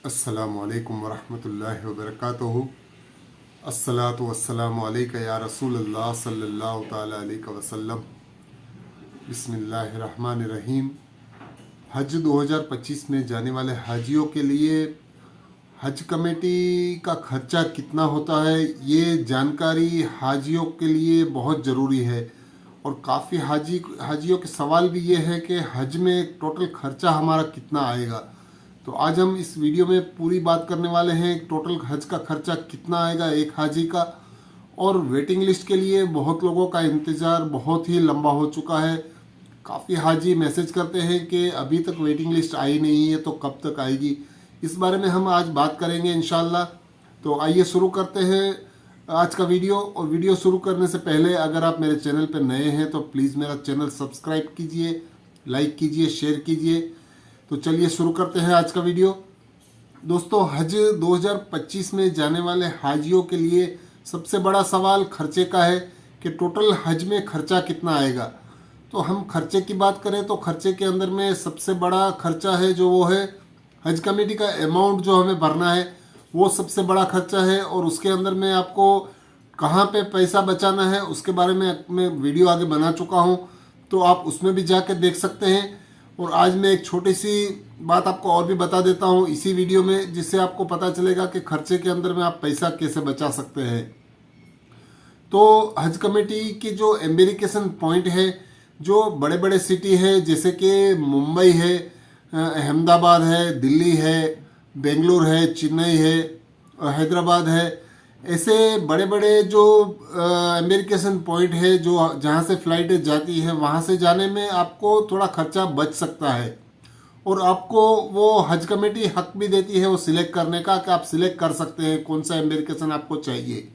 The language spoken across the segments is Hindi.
अस्सलामुअलैकुम वरहमतुल्लाहि वबरकातुहू। अस्सलातु वस्सलामु अलैका या रसूलल्लाह सल्लल्लाहु ताला अलैहि वसल्लम। बिस्मिल्लाहिर्रहमानिर्रहीम। हज 2025 में जाने वाले हाजियों के लिए हज कमेटी का खर्चा कितना होता है, ये जानकारी हाजियों के लिए बहुत ज़रूरी है। और काफ़ी हाजियों के सवाल भी ये है कि हज में टोटल खर्चा हमारा कितना आएगा। तो आज हम इस वीडियो में पूरी बात करने वाले हैं टोटल हज का खर्चा कितना आएगा एक हाजी का। और वेटिंग लिस्ट के लिए बहुत लोगों का इंतज़ार बहुत ही लंबा हो चुका है। काफ़ी हाजी मैसेज करते हैं कि अभी तक वेटिंग लिस्ट आई नहीं है, तो कब तक आएगी। इस बारे में हम आज बात करेंगे इंशाल्लाह। तो आइए शुरू करते हैं आज का वीडियो। और वीडियो शुरू करने से पहले अगर आप मेरे चैनल पर नए हैं तो प्लीज़ मेरा चैनल सब्सक्राइब कीजिए, लाइक कीजिए, शेयर कीजिए। तो चलिए शुरू करते हैं आज का वीडियो। दोस्तों, हज 2025 में जाने वाले हाजियों के लिए सबसे बड़ा सवाल खर्चे का है कि टोटल हज में खर्चा कितना आएगा। तो हम खर्चे की बात करें तो खर्चे के अंदर में सबसे बड़ा खर्चा है जो वो है हज कमेटी का अमाउंट जो हमें भरना है, वो सबसे बड़ा खर्चा है। और उसके अंदर में आपको कहाँ पे पैसा बचाना है उसके बारे में मैं वीडियो आगे बना चुका हूँ, तो आप उसमें भी जाकर देख सकते हैं। और आज मैं एक छोटी सी बात आपको और भी बता देता हूँ इसी वीडियो में, जिससे आपको पता चलेगा कि खर्चे के अंदर में आप पैसा कैसे बचा सकते हैं। तो हज कमेटी के जो एम्बेरिकेशन पॉइंट है, जो बड़े बड़े सिटी है जैसे कि मुंबई है, अहमदाबाद है, दिल्ली है, बेंगलुरु है, चेन्नई है, हैदराबाद है, ऐसे बड़े बड़े जो एम्बेरिकेशन पॉइंट है जो जहाँ से फ़्लाइट जाती है, वहाँ से जाने में आपको थोड़ा खर्चा बच सकता है। और आपको वो हज कमेटी हक भी देती है वो सिलेक्ट करने का कि आप सिलेक्ट कर सकते हैं कौन सा एम्बेरिकेशन आपको चाहिए।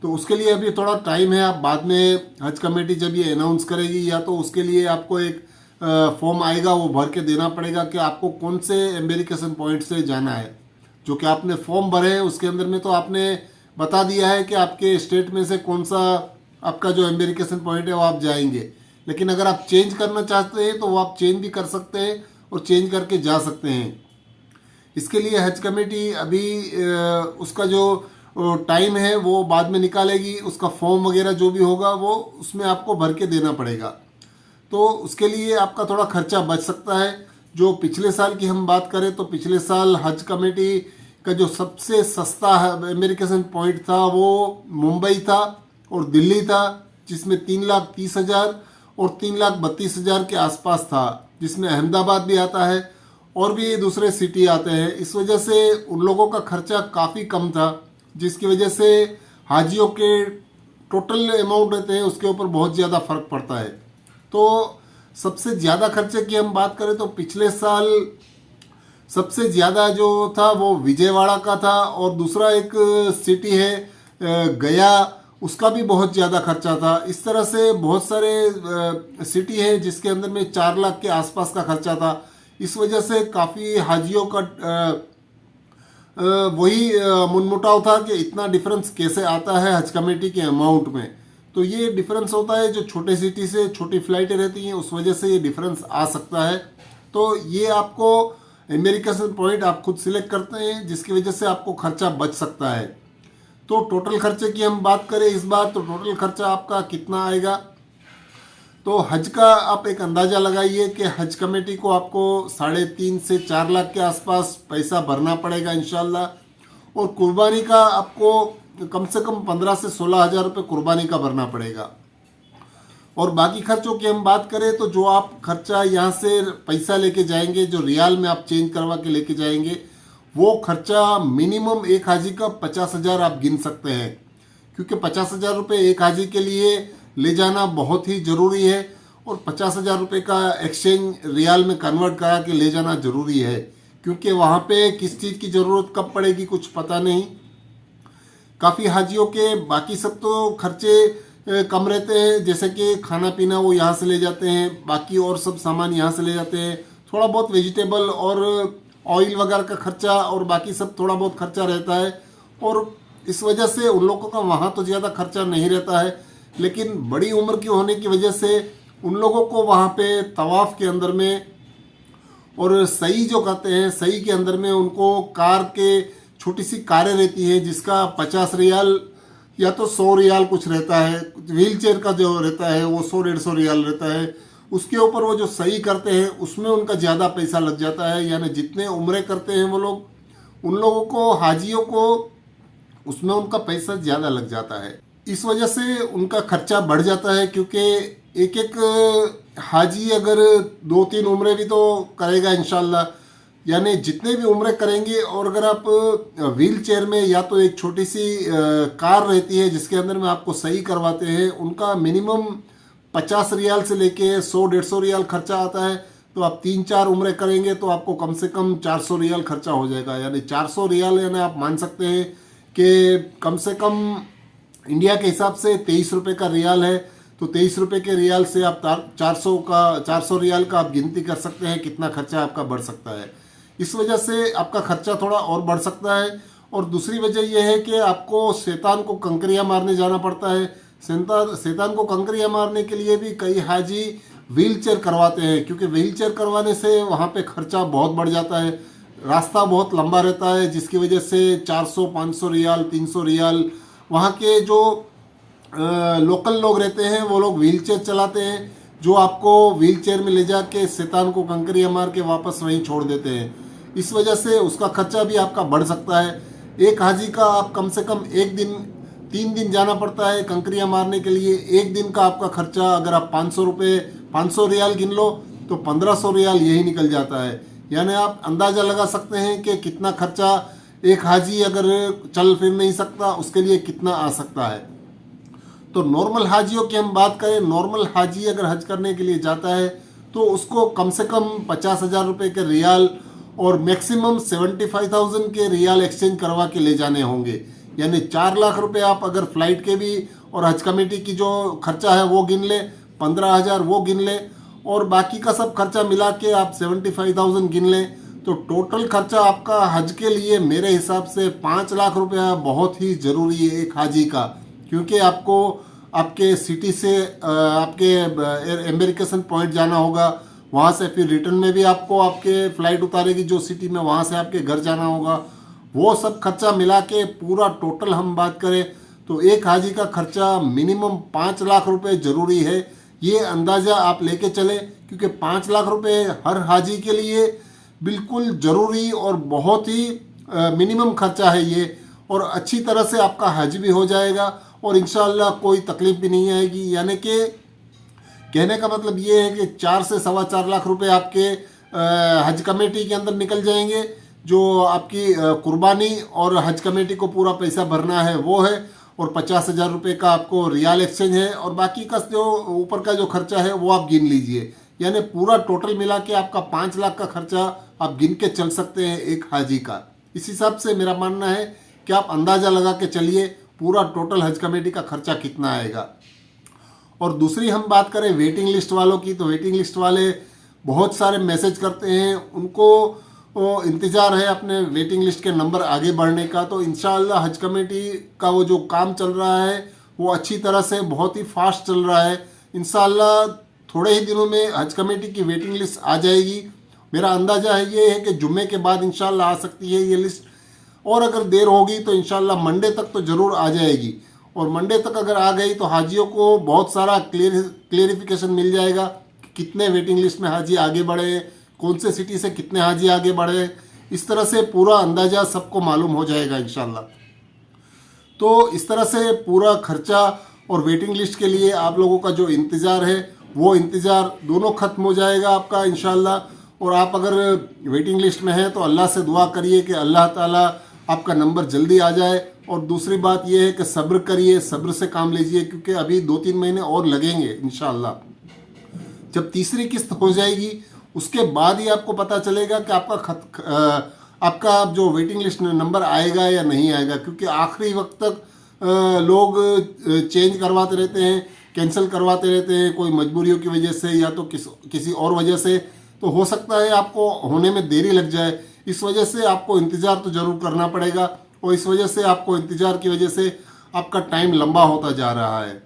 तो उसके लिए अभी थोड़ा टाइम है। आप बाद में हज कमेटी जब ये अनाउंस करेगी या तो उसके लिए आपको एक फॉर्म आएगा, वो भर के देना पड़ेगा कि आपको कौन से एम्बेरिकेशन पॉइंट से जाना है। जो कि आपने फॉर्म भरे हैं उसके अंदर में तो आपने बता दिया है कि आपके स्टेट में से कौन सा आपका जो एम्बेरिकेशन पॉइंट है वो आप जाएंगे। लेकिन अगर आप चेंज करना चाहते हैं तो वो आप चेंज भी कर सकते हैं और चेंज करके जा सकते हैं। इसके लिए हज कमेटी अभी उसका जो टाइम है वो बाद में निकालेगी। उसका फॉर्म वगैरह जो भी होगा वो उसमें आपको भर के देना पड़ेगा। तो उसके लिए आपका थोड़ा खर्चा बच सकता है। जो पिछले साल की हम बात करें तो पिछले साल हज कमेटी का जो सबसे सस्ता अमेरिकन पॉइंट था वो मुंबई था और दिल्ली था, जिसमें 3,30,000 और 3,32,000 के आसपास था, जिसमें अहमदाबाद भी आता है और भी दूसरे सिटी आते हैं। इस वजह से उन लोगों का खर्चा काफ़ी कम था, जिसकी वजह से हाजियों के टोटल अमाउंट रहते हैं उसके ऊपर बहुत ज़्यादा फ़र्क पड़ता है। तो सबसे ज़्यादा खर्चे की हम बात करें तो पिछले साल सबसे ज़्यादा जो था वो विजयवाड़ा का था। और दूसरा एक सिटी है गया, उसका भी बहुत ज़्यादा खर्चा था। इस तरह से बहुत सारे सिटी है जिसके अंदर में 4 लाख के आसपास का खर्चा था। इस वजह से काफ़ी हाजियों का वही मनमुटाव था कि इतना डिफरेंस कैसे आता है हज कमेटी के अमाउंट में। तो ये डिफरेंस होता है जो छोटे सिटी से छोटी फ़्लाइटें रहती हैं, उस वजह से ये डिफरेंस आ सकता है। तो ये आपको अमेरिकन पॉइंट आप खुद सिलेक्ट करते हैं, जिसकी वजह से आपको खर्चा बच सकता है। तो टोटल खर्चे की हम बात करें इस बार, तो टोटल खर्चा आपका कितना आएगा। तो हज का आप एक अंदाज़ा लगाइए कि हज कमेटी को आपको 3.5 से 4 लाख के आसपास पैसा भरना पड़ेगा इंशाल्लाह। और कुर्बानी का आपको कम से कम 15 से 16 हज़ार रुपये कुर्बानी का भरना पड़ेगा। और बाकी खर्चों की हम बात करें तो जो आप खर्चा यहाँ से पैसा लेके जाएंगे, जो रियाल में आप चेंज करवा के लेके जाएंगे, वो खर्चा मिनिमम एक हाजी का 50,000 आप गिन सकते हैं। क्योंकि 50,000 रुपये एक हाजी के लिए ले जाना बहुत ही ज़रूरी है। और 50,000 रुपये का एक्सचेंज रियाल में कन्वर्ट करा के ले जाना ज़रूरी है, क्योंकि वहाँ पे किस चीज़ की ज़रूरत कब पड़ेगी कुछ पता नहीं। काफ़ी हाजियों के बाकी सब तो खर्चे कम रहते हैं, जैसे कि खाना पीना वो यहाँ से ले जाते हैं, बाकी और सब सामान यहाँ से ले जाते हैं। थोड़ा बहुत वेजिटेबल और ऑयल वगैरह का खर्चा और बाकी सब थोड़ा बहुत खर्चा रहता है। और इस वजह से उन लोगों का वहाँ तो ज़्यादा खर्चा नहीं रहता है। लेकिन बड़ी उम्र की होने की वजह से उन लोगों को वहाँ पे तवाफ़ के अंदर में और सही जो कहते हैं, सही के अंदर में उनको कार के छोटी सी कारें रहती है जिसका 50 रियाल या तो 100 रियाल कुछ रहता है। व्हील चेयर का जो रहता है वो 100-150 रियाल रहता है। उसके ऊपर वो जो सही करते हैं उसमें उनका ज़्यादा पैसा लग जाता है। यानी जितने उम्रें करते हैं वो लोग, उन लोगों को, हाजियों को, उसमें उनका पैसा ज़्यादा लग जाता है। इस वजह से उनका खर्चा बढ़ जाता है, क्योंकि एक एक हाजी अगर 2-3 उम्रें भी तो करेगा इंशाल्लाह, यानी जितने भी उम्रें करेंगे। और अगर आप व्हील चेयर में, या तो एक छोटी सी कार रहती है जिसके अंदर में आपको सही करवाते हैं, उनका मिनिमम 50 रियाल से लेके 100-150 रियाल खर्चा आता है। तो आप 3-4 उम्रें करेंगे तो आपको कम से कम 400 रियाल खर्चा हो जाएगा। यानी 400 रियाल, यानी आप मान सकते हैं कि कम से कम इंडिया के हिसाब से 23 रुपये का रियाल है। तो 23 रुपये के रियाल से आप 400 रियाल का आप गिनती कर सकते हैं कितना खर्चा आपका बढ़ सकता है। इस वजह से आपका खर्चा थोड़ा और बढ़ सकता है। और दूसरी वजह यह है कि आपको शैतान को कंकरियाँ मारने जाना पड़ता है। शैतान को कंकरियाँ मारने के लिए भी कई हाजी व्हील चेयर करवाते हैं, क्योंकि व्हील चेयर करवाने से वहाँ पे खर्चा बहुत बढ़ जाता है। रास्ता बहुत लंबा रहता है, जिसकी वजह से 400-500 रियाल, 300 रियाल, वहाँ के जो लोकल लोग रहते हैं वो लोग व्हील चेयर चलाते हैं, जो आपको व्हील चेयर में ले जाके शैतान को कंकरियाँ मार के वापस वहीं छोड़ देते हैं। इस वजह से उसका खर्चा भी आपका बढ़ सकता है। एक हाजी का आप कम से कम 3 दिन जाना पड़ता है कंकरियाँ मारने के लिए। एक दिन का आपका खर्चा अगर आप 500 रियाल गिन लो तो 1500 रियाल यही निकल जाता है। यानी आप अंदाज़ा लगा सकते हैं कि कितना खर्चा एक हाजी अगर चल फिर नहीं सकता उसके लिए कितना आ सकता है। तो नॉर्मल हाजियों की हम बात करें, नॉर्मल हाजी अगर हज करने के लिए जाता है तो उसको कम से कम 50,000 रुपये के रियाल और मैक्सिमम 75,000 के रियाल एक्सचेंज करवा के ले जाने होंगे। यानी 4 लाख रुपए आप अगर फ़्लाइट के भी और हज कमेटी की जो खर्चा है वो गिन ले, 15,000 वो गिन ले, और बाकी का सब खर्चा मिला के आप 75,000 गिन लें, तो टोटल खर्चा आपका हज के लिए मेरे हिसाब से 5 लाख रुपया बहुत ही ज़रूरी है एक हाजी का। क्योंकि आपको आपके सिटी से आपके एम्बेरिकेशन पॉइंट जाना होगा, वहाँ से फिर रिटर्न में भी आपको आपके फ़्लाइट उतारेगी जो सिटी में, वहाँ से आपके घर जाना होगा। वो सब खर्चा मिला के पूरा टोटल हम बात करें तो एक हाजी का खर्चा मिनिमम 5 लाख रुपए ज़रूरी है। ये अंदाज़ा आप लेके चलें, क्योंकि 5 लाख रुपए हर हाजी के लिए बिल्कुल ज़रूरी और बहुत ही मिनिमम खर्चा है ये। और अच्छी तरह से आपका हज भी हो जाएगा और इंशाअल्लाह कोई तकलीफ भी नहीं आएगी। यानी कि कहने का मतलब ये है कि 4 से 4.25 लाख रुपए आपके हज कमेटी के अंदर निकल जाएंगे। जो आपकी कुर्बानी और हज कमेटी को पूरा पैसा भरना है वो है, और 50,000 रुपये का आपको रियाल एक्सचेंज है, और बाकी का जो ऊपर का जो खर्चा है वो आप गिन लीजिए। यानी पूरा टोटल मिला के आपका 5 लाख का खर्चा आप गिन के चल सकते हैं एक हाजी का। इस हिसाब से मेरा मानना है कि आप अंदाज़ा लगा के चलिए पूरा टोटल हज कमेटी का खर्चा कितना आएगा। और दूसरी हम बात करें वेटिंग लिस्ट वालों की, तो वेटिंग लिस्ट वाले बहुत सारे मैसेज करते हैं, उनको इंतज़ार है अपने वेटिंग लिस्ट के नंबर आगे बढ़ने का। तो इंशाअल्लाह हज कमेटी का वो जो काम चल रहा है वो अच्छी तरह से बहुत ही फास्ट चल रहा है। इंशाअल्लाह थोड़े ही दिनों में हज कमेटी की वेटिंग लिस्ट आ जाएगी। मेरा अंदाज़ा है ये है कि जुम्मे के बाद इंशाअल्लाह आ सकती है ये लिस्ट, और अगर देर होगी तो इंशाअल्लाह मंडे तक तो ज़रूर आ जाएगी। और मंडे तक अगर आ गई तो हाजियों को बहुत सारा क्लियरिफिकेशन मिल जाएगा कि कितने वेटिंग लिस्ट में हाजी आगे बढ़े, कौन से सिटी से कितने हाजी आगे बढ़े, इस तरह से पूरा अंदाज़ा सबको मालूम हो जाएगा इंशाअल्लाह। तो इस तरह से पूरा खर्चा और वेटिंग लिस्ट के लिए आप लोगों का जो इंतज़ार है वो इंतज़ार दोनों ख़त्म हो जाएगा आपका इंशाअल्लाह। और आप अगर वेटिंग लिस्ट में हैं तो अल्लाह से दुआ करिए कि अल्लाह ताला आपका नंबर जल्दी आ जाए। और दूसरी बात यह है कि सब्र करिए, सब्र से काम लीजिए, क्योंकि अभी 2-3 महीने और लगेंगे इंशाअल्लाह। जब तीसरी किस्त हो जाएगी उसके बाद ही आपको पता चलेगा कि आपका जो वेटिंग लिस्ट में नंबर आएगा या नहीं आएगा, क्योंकि आखिरी वक्त तक लोग चेंज करवाते रहते हैं, कैंसिल करवाते रहते हैं, कोई मजबूरियों की वजह से या तो किसी और वजह से। तो हो सकता है आपको होने में देरी लग जाए, इस वजह से आपको इंतज़ार तो ज़रूर करना पड़ेगा, और इस वजह से आपको इंतज़ार की वजह से आपका टाइम लंबा होता जा रहा है।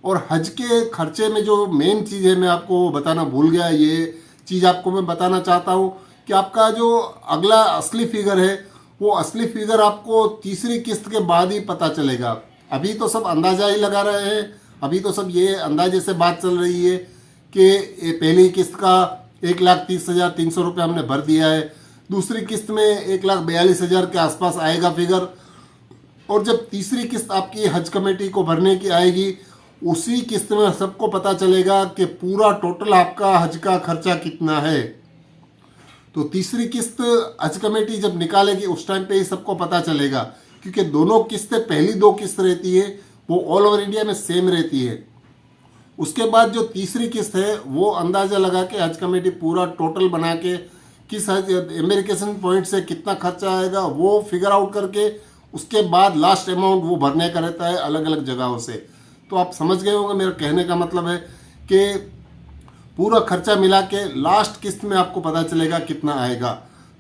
और हज के खर्चे में जो मेन चीज़ है मैं आपको बताना भूल गया, ये चीज़ आपको मैं बताना चाहता हूँ कि आपका जो अगला असली फिगर है वो असली फिगर आपको तीसरी किस्त के बाद ही पता चलेगा। अभी तो सब अंदाज़ा ही लगा रहे हैं, अभी तो सब ये अंदाजे से बात चल रही है कि ये पहली किस्त का 1,30,300 रुपये हमने भर दिया है, दूसरी किस्त में 1,42,000 के आसपास आएगा फिगर, और जब तीसरी किस्त आपकी हज कमेटी को भरने की आएगी उसी किस्त में सबको पता चलेगा कि पूरा टोटल आपका हज का खर्चा कितना है। तो तीसरी किस्त हज कमेटी जब निकालेगी उस टाइम पे ही सबको पता चलेगा, क्योंकि दोनों किस्तें, पहली 2 किस्त रहती है वो ऑल ओवर इंडिया में सेम रहती है। उसके बाद जो तीसरी किस्त है वो अंदाज़ा लगा के हज कमेटी पूरा टोटल बना के किस हज अमेरिकेशन पॉइंट से कितना खर्चा आएगा वो फिगर आउट करके उसके बाद लास्ट अमाउंट वो भरने का रहता है अलग अलग जगहों से। तो आप समझ गए होंगे मेरा कहने का मतलब है कि पूरा खर्चा मिला के लास्ट किस्त में आपको पता चलेगा कितना आएगा।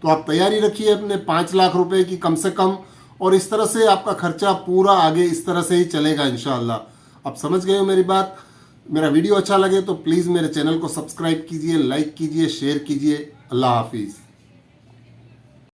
तो आप तैयारी रखिए अपने 5 लाख रुपए की कम से कम, और इस तरह से आपका खर्चा पूरा आगे इस तरह से ही चलेगा इंशाअल्लाह। आप समझ गए हो मेरी बात। मेरा वीडियो अच्छा लगे तो प्लीज़ मेरे चैनल को सब्सक्राइब कीजिए, लाइक कीजिए, शेयर कीजिए। अल्लाह हाफिज़।